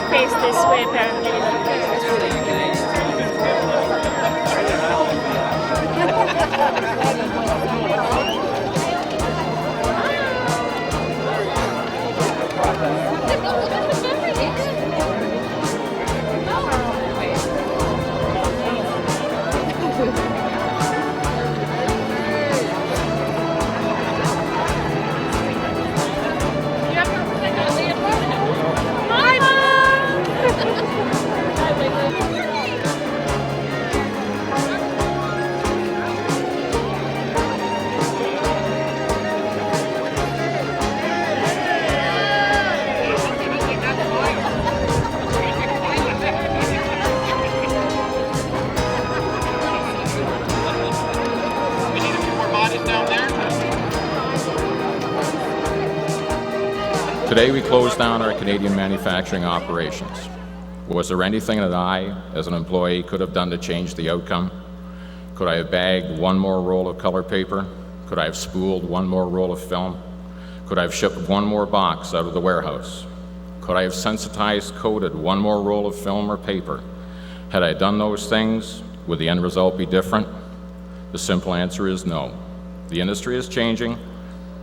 Face this way, apparently. Today we closed down our Canadian manufacturing operations. Was there anything that I, as an employee, could have done to change the outcome? Could I have bagged one more roll of color paper? Could I have spooled one more roll of film? Could I have shipped one more box out of the warehouse? Could I have sensitized coated one more roll of film or paper? Had I done those things, would the end result be different? The simple answer is no. The industry is changing,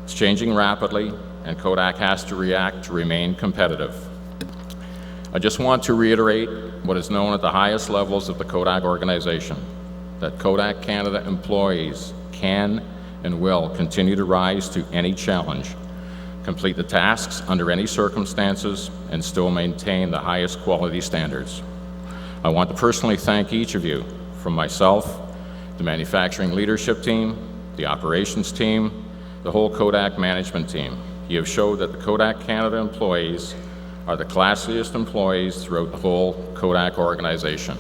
it's changing rapidly, and Kodak has to react to remain competitive. I just want to reiterate what is known at the highest levels of the Kodak organization, that Kodak Canada employees can and will continue to rise to any challenge, complete the tasks under any circumstances, and still maintain the highest quality standards. I want to personally thank each of you, from myself, the manufacturing leadership team, the operations team, the whole Kodak management team. You have showed that the Kodak Canada employees are the classiest employees throughout the whole Kodak organization.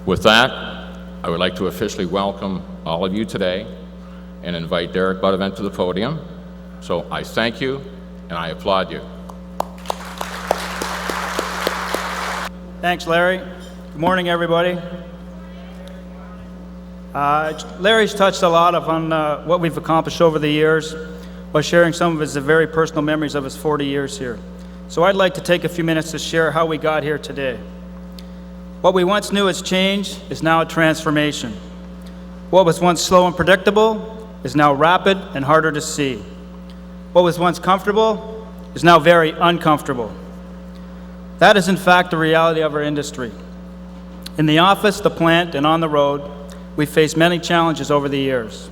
With that, I would like to officially welcome all of you today and invite Derek Buttevant to the podium. So I thank you and I applaud you. Thanks, Larry. Good morning, everybody. Larry's touched a lot on what we've accomplished over the years by sharing some of his very personal memories of his 40 years here. So I'd like to take a few minutes to share how we got here today. What we once knew as change is now a transformation. What was once slow and predictable is now rapid and harder to see. What was once comfortable is now very uncomfortable. That is in fact the reality of our industry. In the office, the plant, and on the road, we've faced many challenges over the years.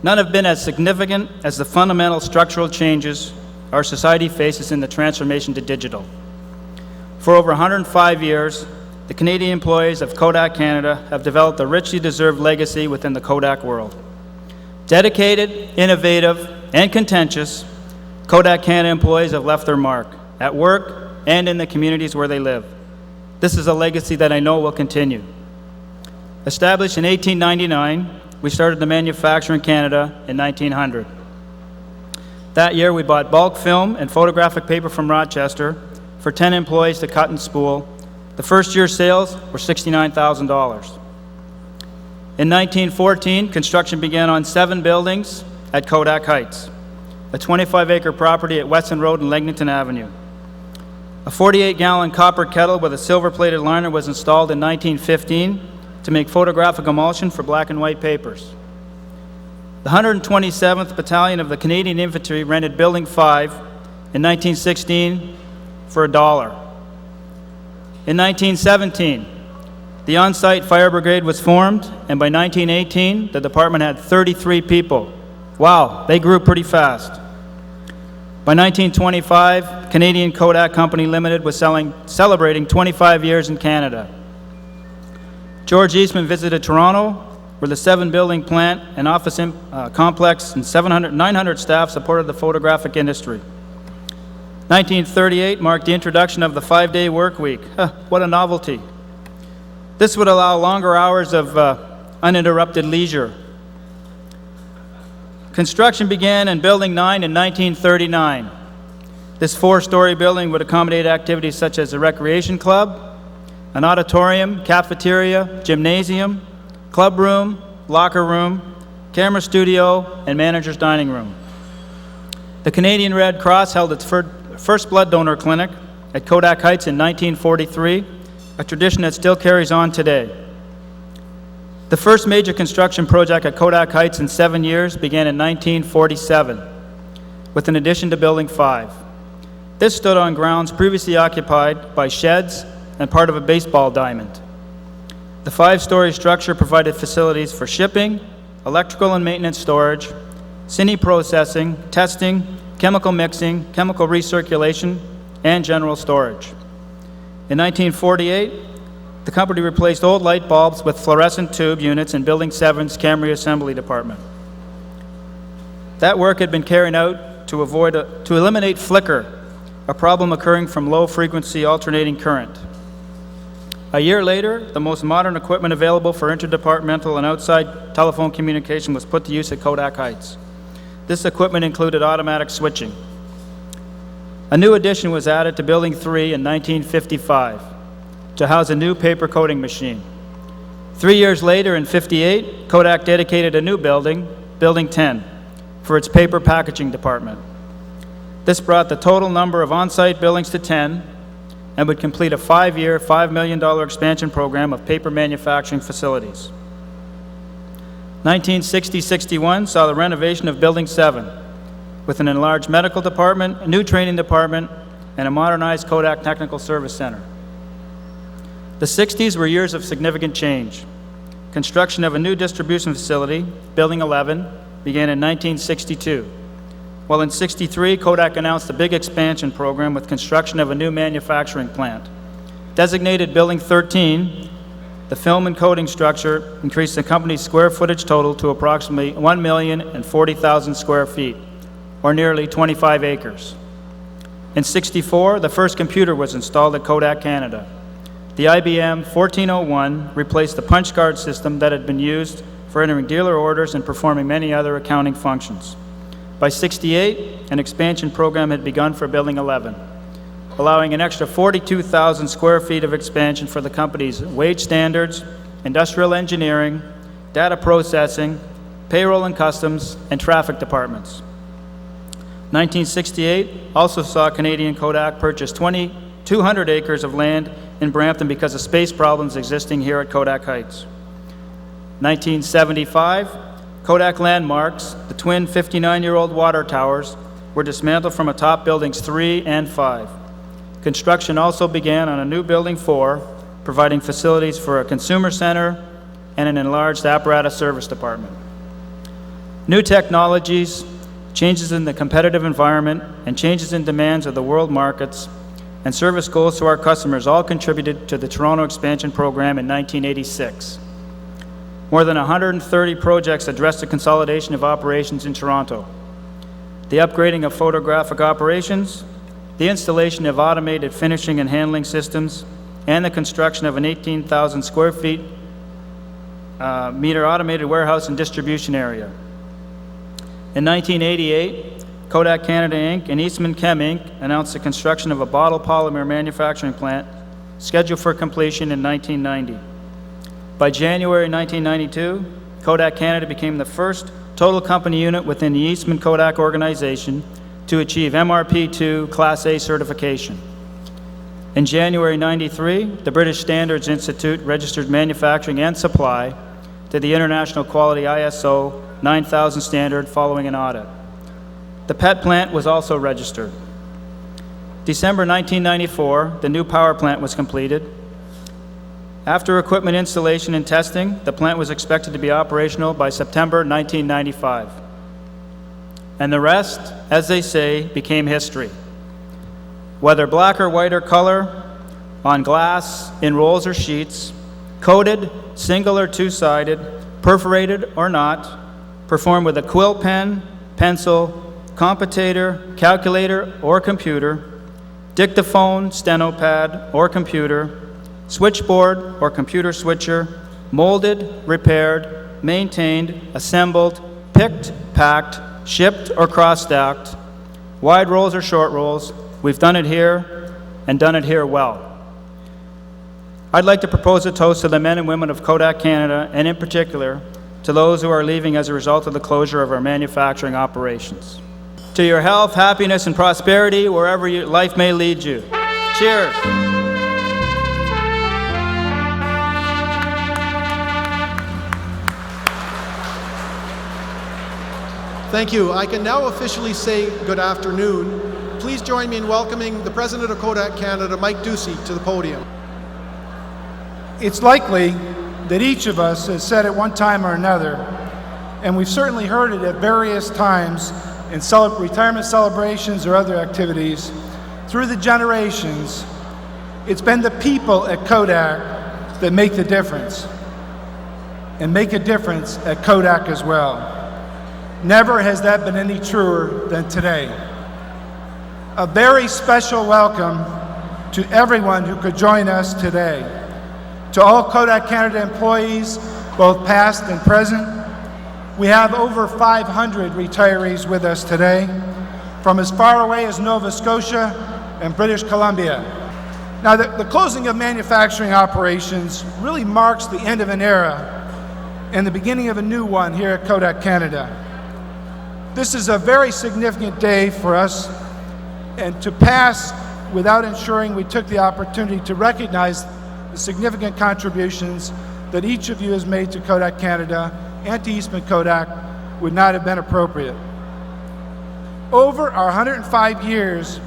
None have been as significant as the fundamental structural changes our society faces in the transformation to digital. For over 105 years, the Canadian employees of Kodak Canada have developed a richly deserved legacy within the Kodak world. Dedicated, innovative, and contentious, Kodak Canada employees have left their mark at work and in the communities where they live. This is a legacy that I know will continue. Established in 1899, we started the manufacture in Canada in 1900. That year, we bought bulk film and photographic paper from Rochester for 10 employees to cut and spool. The first year's sales were $69,000. In 1914, construction began on 7 buildings at Kodak Heights, a 25-acre property at Weston Road and Legnington Avenue. A 48-gallon copper kettle with a silver-plated liner was installed in 1915 to make photographic emulsion for black and white papers. The 127th Battalion of the Canadian Infantry rented Building 5 in 1916 for $1. In 1917, the on-site fire brigade was formed, and by 1918, the department had 33 people. Wow, they grew pretty fast. By 1925, Canadian Kodak Company Limited was celebrating 25 years in Canada. George Eastman visited Toronto, where the 7-building plant and office complex and 900 staff supported the photographic industry. 1938 marked the introduction of the 5-day work week. What a novelty. This would allow longer hours of uninterrupted leisure. Construction began in Building 9 in 1939. This 4-story building would accommodate activities such as a recreation club, an auditorium, cafeteria, gymnasium, club room, locker room, camera studio, and manager's dining room. The Canadian Red Cross held its first blood donor clinic at Kodak Heights in 1943, a tradition that still carries on today. The first major construction project at Kodak Heights in 7 years began in 1947, with an addition to Building 5. This stood on grounds previously occupied by sheds and part of a baseball diamond. The 5-story structure provided facilities for shipping, electrical and maintenance storage, cine processing, testing, chemical mixing, chemical recirculation, and general storage. In 1948, the company replaced old light bulbs with fluorescent tube units in Building 7's Camry Assembly Department. That work had been carried out to eliminate flicker, a problem occurring from low-frequency alternating current. A year later, the most modern equipment available for interdepartmental and outside telephone communication was put to use at Kodak Heights. This equipment included automatic switching. A new addition was added to Building 3 in 1955 to house a new paper coating machine. 3 years later, in '58, Kodak dedicated a new building, Building 10, for its paper packaging department. This brought the total number of on-site buildings to 10 and would complete a 5-year, $5 million expansion program of paper manufacturing facilities. 1960-61 saw the renovation of Building 7, with an enlarged medical department, a new training department, and a modernized Kodak Technical Service Center. The 60s were years of significant change. Construction of a new distribution facility, Building 11, began in 1962. While in '63, Kodak announced a big expansion program with construction of a new manufacturing plant. Designated Building 13, the film and coating structure increased the company's square footage total to approximately 1,040,000 square feet, or nearly 25 acres. In '64, the first computer was installed at Kodak Canada. The IBM 1401 replaced the punch card system that had been used for entering dealer orders and performing many other accounting functions. By '68, an expansion program had begun for Building 11, allowing an extra 42,000 square feet of expansion for the company's wage standards, industrial engineering, data processing, payroll and customs, and traffic departments. 1968 also saw Canadian Kodak purchase 200 acres of land in Brampton because of space problems existing here at Kodak Heights. 1975, Kodak landmarks, the twin 59-year-old water towers, were dismantled from atop Buildings 3 and 5. Construction also began on a new Building 4, providing facilities for a consumer center and an enlarged apparatus service department. New technologies, changes in the competitive environment, and changes in demands of the world markets and service goals to our customers all contributed to the Toronto expansion program in 1986. More than 130 projects addressed the consolidation of operations in Toronto, the upgrading of photographic operations, the installation of automated finishing and handling systems, and the construction of an 18,000 square feet meter automated warehouse and distribution area. In 1988, Kodak Canada Inc. and Eastman Chem Inc. announced the construction of a bottle polymer manufacturing plant scheduled for completion in 1990. By January 1992, Kodak Canada became the first total company unit within the Eastman Kodak organization to achieve MRP2 Class A certification. In January '93, the British Standards Institute registered manufacturing and supply to the International Quality ISO 9000 standard following an audit. The PET plant was also registered. December 1994, the new power plant was completed. After equipment installation and testing, the plant was expected to be operational by September 1995. And the rest, as they say, became history. Whether black or white or color, on glass, in rolls or sheets, coated, single or two-sided, perforated or not, performed with a quill pen, pencil, computator, calculator or computer, dictaphone, stenopad or computer, switchboard or computer switcher, molded, repaired, maintained, assembled, picked, packed, shipped or cross-stacked, wide rolls or short rolls, we've done it here and done it here well. I'd like to propose a toast to the men and women of Kodak Canada, and in particular, to those who are leaving as a result of the closure of our manufacturing operations. to your health, happiness, and prosperity wherever life may lead you. Cheers. Thank you. I can now officially say good afternoon. Please join me in welcoming the President of Kodak Canada, Mike Ducey, to the podium. It's likely that each of us has said at one time or another, and we've certainly heard it at various times in retirement celebrations or other activities, through the generations, it's been the people at Kodak that make the difference, and make a difference at Kodak as well. Never has that been any truer than today. A very special welcome to everyone who could join us today. To all Kodak Canada employees, both past and present, we have over 500 retirees with us today, from as far away as Nova Scotia and British Columbia. Now, the closing of manufacturing operations really marks the end of an era and the beginning of a new one here at Kodak Canada. This is a very significant day for us, and to pass without ensuring we took the opportunity to recognize the significant contributions that each of you has made to Kodak Canada and to Eastman Kodak would not have been appropriate. Over our 105 years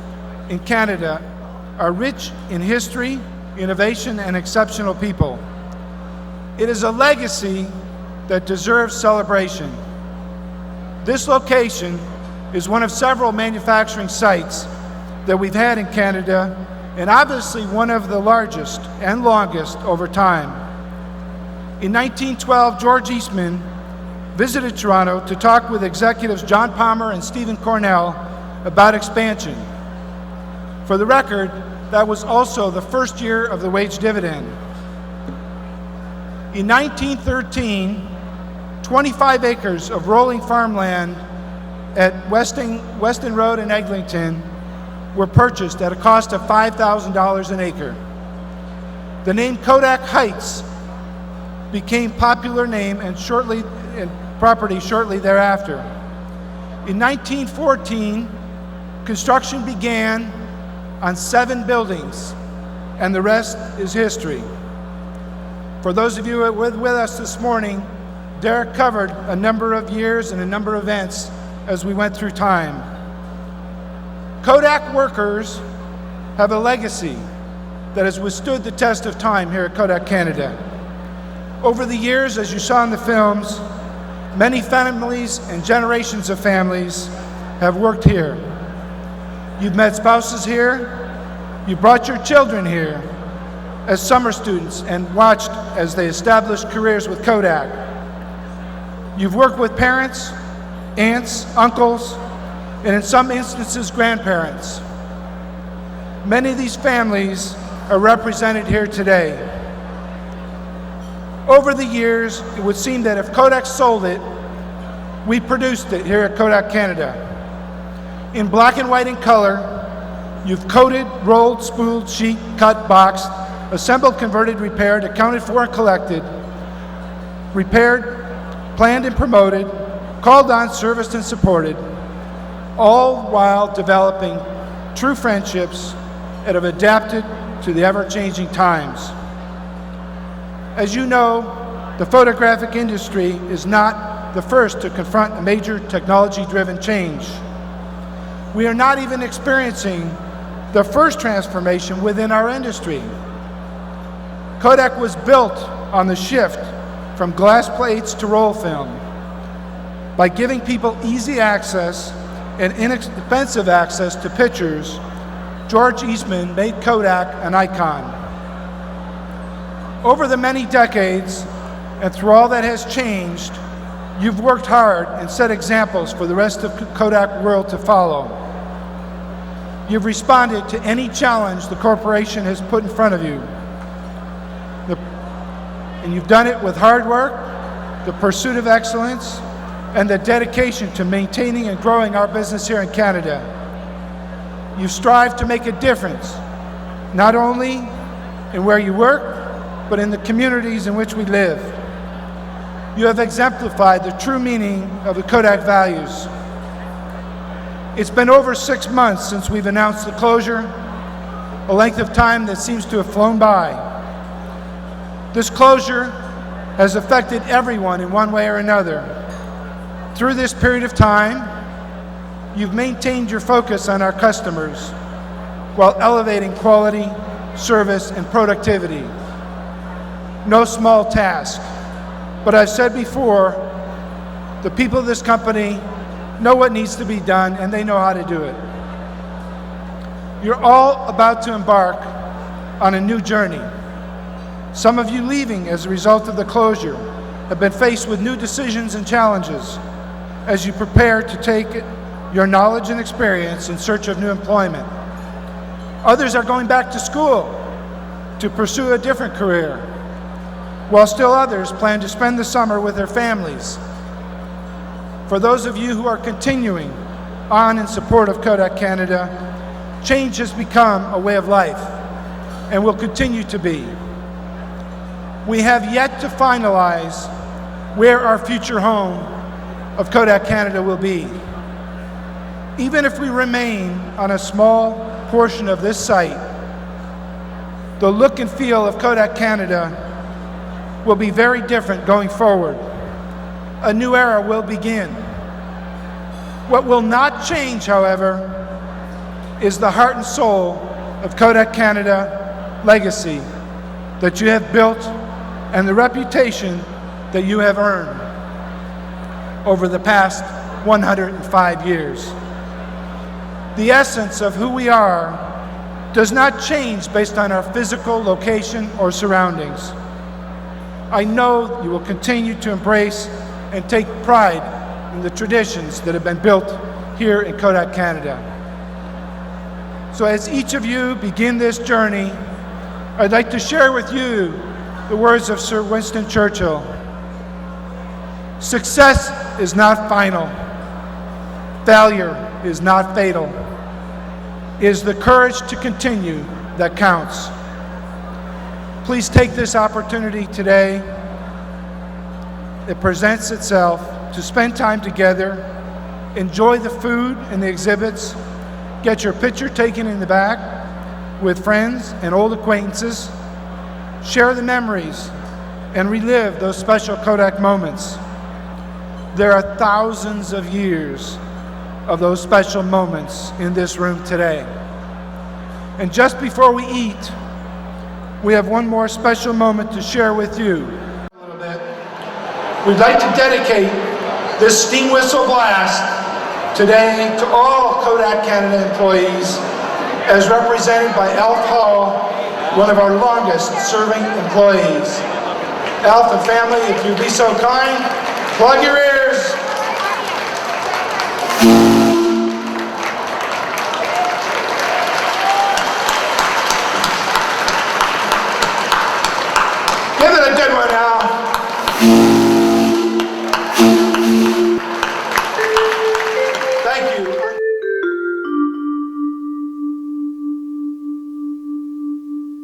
in Canada are rich in history, innovation, and exceptional people. It is a legacy that deserves celebration. This location is one of several manufacturing sites that we've had in Canada, and obviously one of the largest and longest over time. In 1912, George Eastman visited Toronto to talk with executives John Palmer and Stephen Cornell about expansion. For the record, that was also the first year of the wage dividend. In 1913, 25 acres of rolling farmland at Weston Road in Eglinton were purchased at a cost of $5,000 an acre. The name Kodak Heights became popular name and property shortly thereafter. In 1914, construction began on 7 buildings, and the rest is history. For those of you who were with us this morning, Derek covered a number of years and a number of events as we went through time. Kodak workers have a legacy that has withstood the test of time here at Kodak Canada. Over the years, as you saw in the films, many families and generations of families have worked here. You've met spouses here, you brought your children here as summer students and watched as they established careers with Kodak. You've worked with parents, aunts, uncles, and in some instances, grandparents. Many of these families are represented here today. Over the years, it would seem that if Kodak sold it, we produced it here at Kodak Canada. In black and white and color, you've coated, rolled, spooled, sheet, cut, boxed, assembled, converted, repaired, accounted for, and collected, repaired, planned and promoted, called on, serviced, and supported, all while developing true friendships that have adapted to the ever-changing times. As you know, the photographic industry is not the first to confront a major technology-driven change. We are not even experiencing the first transformation within our industry. Kodak was built on the shift from glass plates to roll film. By giving people easy access and inexpensive access to pictures, George Eastman made Kodak an icon. Over the many decades, and through all that has changed, you've worked hard and set examples for the rest of the Kodak world to follow. You've responded to any challenge the corporation has put in front of you. And you've done it with hard work, the pursuit of excellence, and the dedication to maintaining and growing our business here in Canada. You strive to make a difference, not only in where you work, but in the communities in which we live. You have exemplified the true meaning of the Kodak values. It's been over 6 months since we've announced the closure, a length of time that seems to have flown by. This closure has affected everyone in one way or another. Through this period of time, you've maintained your focus on our customers while elevating quality, service, and productivity. No small task, but I've said before, the people of this company know what needs to be done and they know how to do it. You're all about to embark on a new journey. Some of you leaving as a result of the closure have been faced with new decisions and challenges as you prepare to take your knowledge and experience in search of new employment. Others are going back to school to pursue a different career, while still others plan to spend the summer with their families. For those of you who are continuing on in support of Kodak Canada, change has become a way of life and will continue to be. We have yet to finalize where our future home of Kodak Canada will be. Even if we remain on a small portion of this site, the look and feel of Kodak Canada will be very different going forward. A new era will begin. What will not change, however, is the heart and soul of Kodak Canada legacy that you have built and the reputation that you have earned over the past 105 years. The essence of who we are does not change based on our physical location or surroundings. I know you will continue to embrace and take pride in the traditions that have been built here in Kodak Canada. So as each of you begin this journey, I'd like to share with you the words of Sir Winston Churchill. Success is not final. Failure is not fatal. It is the courage to continue that counts. Please take this opportunity today that presents itself to spend time together, enjoy the food and the exhibits, get your picture taken in the back with friends and old acquaintances, share the memories, and relive those special Kodak moments. There are thousands of years of those special moments in this room today. And just before we eat, we have one more special moment to share with you. A little bit. We'd like to dedicate this steam whistle blast today to all Kodak Canada employees, as represented by Alf Hall, one of our longest serving employees. Alf and family, if you'd be so kind, plug your ears. Give it a good one, Al.